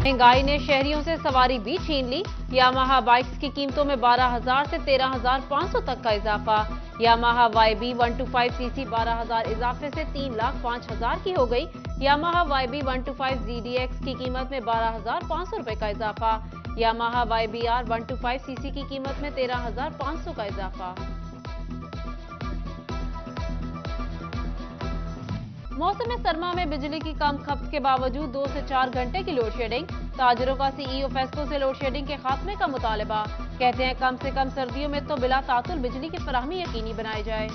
महंगाई ने शहरियों से सवारी भी छीन ली। यामाहा बाइक्स की कीमतों में 12,000 से 13,500 तक का इजाफा। यामाहा YB 125cc 12,000 इजाफे से 3,05,000 की हो गई। यामाहा YB 125 ZDX की कीमत में 12,500 रुपए का इजाफा। यामाहा YBR 125cc की कीमत में 13,500 का इजाफा। मौसम सरमा में बिजली की कम खपत के बावजूद 2 से 4 घंटे की लोड शेडिंग। ताजरों का CEO फेस्को से लोड शेडिंग के खात्मे का मुतालबा। कहते हैं कम से कम सर्दियों में तो बिला तातुल बिजली की फराहमी यकीनी बनाई जाए।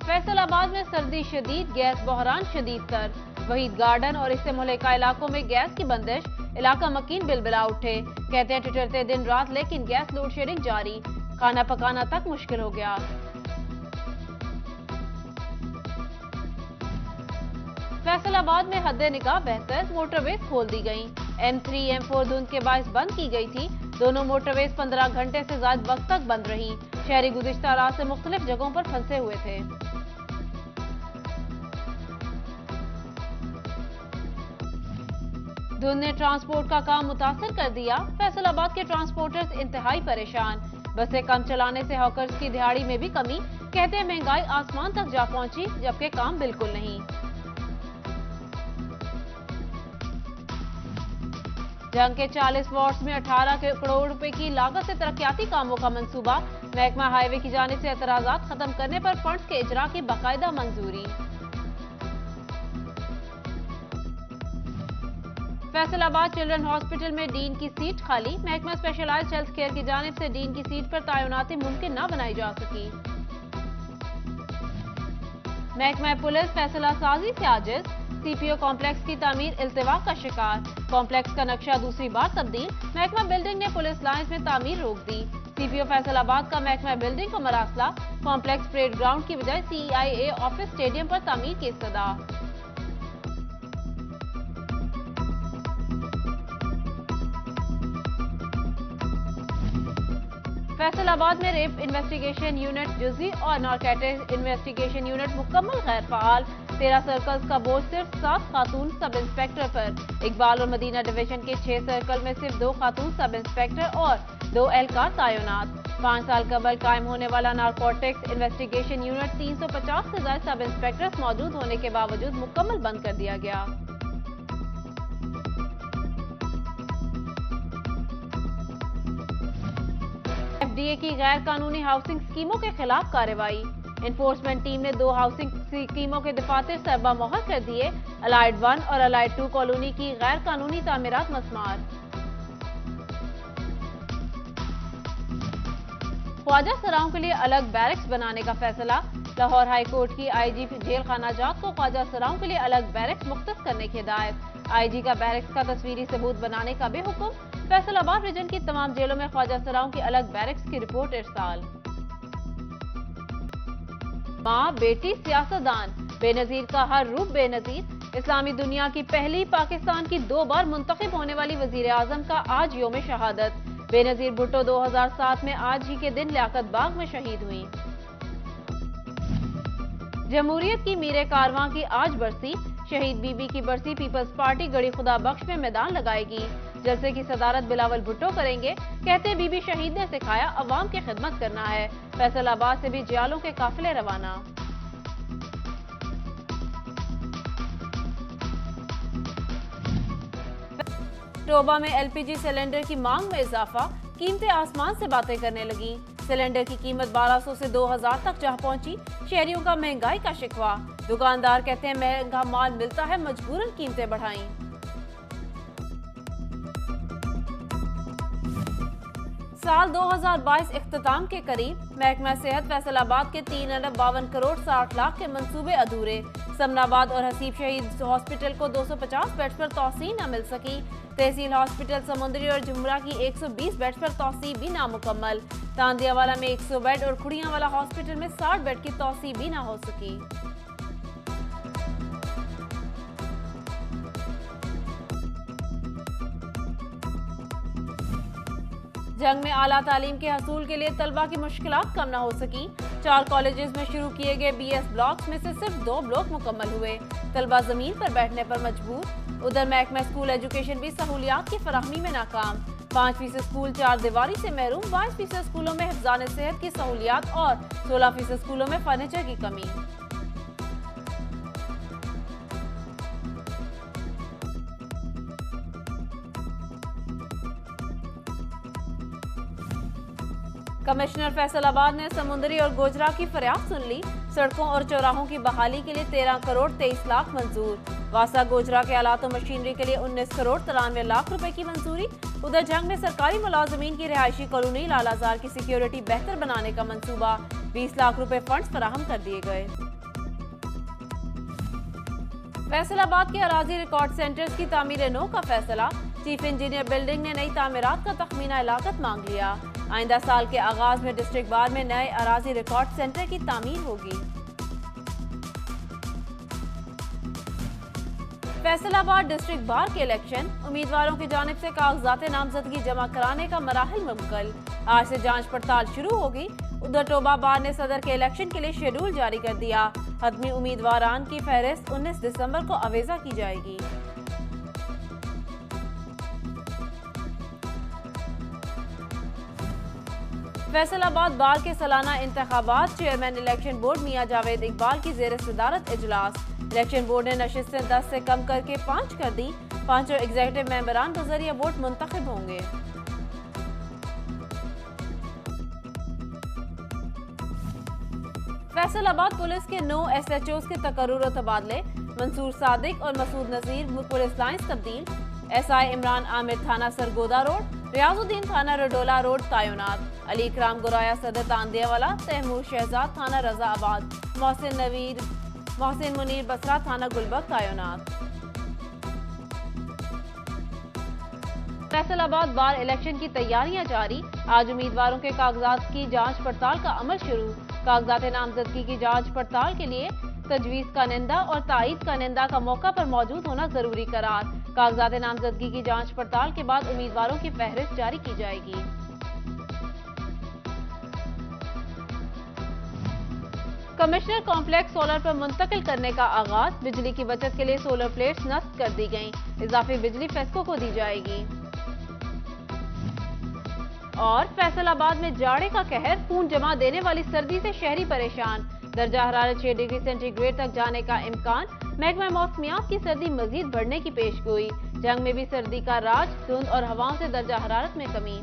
फैसलाबाद में सर्दी शदीद, गैस बहरान शदीद तर। वहीद गार्डन और इससे मुहल्लिका इलाकों में गैस की बंदिश। इलाका मकीन बिलबिला उठे। कहते हैं ठिठुरते दिन रात, लेकिन गैस लोड शेडिंग जारी। खाना पकाना तक मुश्किल हो गया। फैसलाबाद में हद निगाह बेहतर, मोटरवेज खोल दी गई। M3 M4 धुंध के बायस बंद की गई थी। दोनों मोटरवेज 15 घंटे से ज्यादा वक्त तक बंद रही। शहरी गुज़िश्ता रात से मुख्तलिफ जगहों पर फंसे हुए थे। धुंध ने ट्रांसपोर्ट का काम मुतासर कर दिया। फैसलाबाद के ट्रांसपोर्टर्स इंतहाई परेशान। बसें कम चलाने से हॉकर्स की दिहाड़ी में भी कमी। कहते हैं महंगाई आसमान तक जा पहुंची, जबकि काम बिल्कुल नहीं। जंग के 40 वार्ड्स में 18 करोड़ रुपए की लागत से तरक्याती कामों का मंसूबा। महकमा हाईवे की जानिब से एतराजात खत्म करने पर फंड्स के इजरा की बाकायदा मंजूरी। फैसलाबाद चिल्ड्रन हॉस्पिटल में डीन की सीट खाली। महकमा स्पेशलाइज्ड हेल्थ केयर की जानिब से डीन की सीट पर तैनाती मुमकिन न बनाई जा सकी। महकमा पुलिस फैसला साजी से आजिज। CPO कॉम्प्लेक्स की तामीर इल्तिवा का शिकार। कॉम्प्लेक्स का नक्शा दूसरी बार तब्दील। महकमा बिल्डिंग ने पुलिस लाइंस में तामीर रोक दी। CPO फैसलाबाद का महकमा बिल्डिंग को मरासला। कॉम्प्लेक्स परेड ग्राउंड की बजाय CIA ऑफिस स्टेडियम पर तामीर की इस्तदा। फैसलाबाद में रेप इन्वेस्टिगेशन यूनिट जुज़ी और नारकोटिक्स इन्वेस्टिगेशन यूनिट मुकम्मल गैर फाल। 13 सर्कल्स का बोझ सिर्फ 7 खातून सब इंस्पेक्टर पर। इकबाल और मदीना डिवीजन के 6 सर्कल में सिर्फ 2 खातून सब इंस्पेक्टर और 2 एहलकार तैनात। 5 साल कबल कायम होने वाला नारकोटिक्स इन्वेस्टिगेशन यूनिट 350 से ज्यादा सब इंस्पेक्टर्स मौजूद होने के बावजूद मुकम्मल बंद कर दिया गया। FDA की गैर कानूनी हाउसिंग स्कीमों के खिलाफ कार्रवाई। एनफोर्समेंट टीम ने 2 हाउसिंग स्कीमों के दफातर सरबा मोहर कर दिए। अलाइड 1 और अलाइड 2 कॉलोनी की गैर कानूनी तामीरात मस्मार। ख्वाजा सराओं के लिए अलग बैरक्स बनाने का फैसला। लाहौर हाई कोर्ट की IG जेल खानाजात को ख्वाजा सराओं के लिए अलग बैरक्स मुख्तस करने की हिदायत। IG का बैरक्स का तस्वीरी सबूत बनाने का भी हुक्म। फैसलाबाद रीजन की तमाम जेलों में ख्वाजा सराओं की अलग बैरक्स की रिपोर्ट इरसाल। माँ बेटी सियासतदान, बेनजीर का हर रूप बेनजीर। इस्लामी दुनिया की पहली पाकिस्तान की 2 बार मुंतखब होने वाली वजीर आजम का आज योम शहादत। बेनजीर भुट्टो 2007 में आज ही के दिन लियाकत बाग में शहीद हुई। जमहूरियत की मीरे कारवां की आज बरसी। शहीद बीबी की बरसी पीपल्स पार्टी गड़ी खुदा बख्श में मैदान लगाएगी। जलसे की सदारत बिलावल भुट्टो करेंगे। कहते बीबी शहीद ने सिखाया अवाम की खिदमत करना है। फैसलाबाद से भी जियालों के काफिले रवाना। टोबा में LPG सिलेंडर की मांग में इजाफा। कीमतें आसमान से बातें करने लगी। सिलेंडर की कीमत 1200 से 2000 तक जा पहुंची। शहरियों का महंगाई का शिकवा। दुकानदार कहते हैं महंगा माल मिलता है, मजबूरन कीमतें बढ़ाई। साल 2022 इख्तिताम के करीब। महकमा सेहत फैसलाबाद के 3 अरब 52 करोड़ 60 लाख के मंसूबे अधूरे। समनाबाद और हसीब शहीद हॉस्पिटल को 250 बेड्स पर तौसीह न मिल सकी। तहसील हॉस्पिटल समुंदरी और जुमरा की 120 बेड्स पर तौसीह भी नामुकम्मल। तांदियावाला में 100 बेड और खुड़ियावाला हॉस्पिटल में 60 बेड की तौसीह भी न हो सकी। जंग में आला तालीम के हसूल के लिए तलबा की मुश्किलात कम न हो सकी। 4 कॉलेजेस में शुरू किए गए BS ब्लॉक्स में से सिर्फ 2 ब्लॉक मुकम्मल हुए। तलबा जमीन पर बैठने पर मजबूर। उधर महकमा स्कूल एजुकेशन भी सहूलियात की फराहमी में नाकाम। 5% स्कूल 4 दीवारी से महरूम। 22% स्कूलों में हिफ्जान सेहत की सहूलियात और 16% स्कूलों में फर्नीचर की कमी। कमिश्नर फैसलाबाद ने समुंदरी और गोजरा की फरियाद सुन ली। सड़कों और चौराहों की बहाली के लिए 13 करोड़ 23 लाख मंजूर। वासा गोजरा के आलात और मशीनरी के लिए 19 करोड़ 93 लाख रुपए की मंजूरी। उधर जंग में सरकारी मुलाजमीन की रिहायशी कॉलोनी लालाजार की सिक्योरिटी बेहतर बनाने का मंसूबा। 20 लाख रुपए फंड्स फराहम कर दिए गए। फैसलाबाद के अराजी रिकॉर्ड सेंटर्स की तामीर नौ का फैसला। चीफ इंजीनियर बिल्डिंग ने नई तामीरात का तखमीना लागत मांग लिया। आइंदा साल के आगाज में डिस्ट्रिक्ट बार में नए अराजी रिकॉर्ड सेंटर की तामीर होगी। फैसलाबाद डिस्ट्रिक्ट बार के इलेक्शन। उम्मीदवारों की जानिब से कागजात नामजदगी जमा कराने का मराहिल मुकम्मल। आज से जांच पड़ताल शुरू होगी। उधर टोबा बार ने सदर के इलेक्शन के लिए शेड्यूल जारी कर दिया। हतमी उम्मीदवारान की फहरिस्त 19 दिसंबर को अवेजा की जाएगी। फैसलाबाद बार के सालाना इंतखाबात। चेयरमैन इलेक्शन बोर्ड मियां जावेद इकबाल की जेर सदारत इजलास। इलेक्शन बोर्ड ने नशिस्तें 10 से कम करके 5 कर दी। 5 एग्जीक्यूटिव मेंबरान बजरिया वोट मुंतखब होंगे। फैसलाबाद पुलिस के 9 SHOs के तकर्रुर और तबादले। मंसूर सादिक और मसूद नजीर पुलिस लाइंस तब्दील। SI इमरान आमिर थाना सरगोदा रोड। रियाजुद्दीन थाना रडोला रोड तैनात। अली इकराम गुराया सदर तांदियावाला। तैमूर शहजाद थाना रजाआबाद। मोहसिन मुनीर बसरा थाना गुलबर्ग तैनात। फैसलाबाद बार इलेक्शन की तैयारियां जारी। आज उम्मीदवारों के कागजात की जांच पड़ताल का अमल शुरू। कागजात नामजदगी की जांच पड़ताल के लिए तजवीज़ का निंदा और ताईद का निंदा का मौका पर मौजूद होना जरूरी करार। कागजात नामजदगी की जांच पड़ताल के बाद उम्मीदवारों की फहरिस्त जारी की जाएगी। कमिश्नर कॉम्प्लेक्स सोलर पर मुंतकिल करने का आगाज। बिजली की बचत के लिए सोलर प्लेट्स नस्ब कर दी गईं। इजाफी बिजली फेस्को को दी जाएगी। और फैसलाबाद में जाड़े का कहर। खून जमा देने वाली सर्दी से शहरी परेशान। दर्जा हरारत 6 डिग्री सेंटीग्रेड तक जाने का इम्कान। महकमा मौसमियात की सर्दी मजीद बढ़ने की पेशगोई। जंग में भी सर्दी का राज। धुंध और हवाओं से दर्जा हरारत में कमी।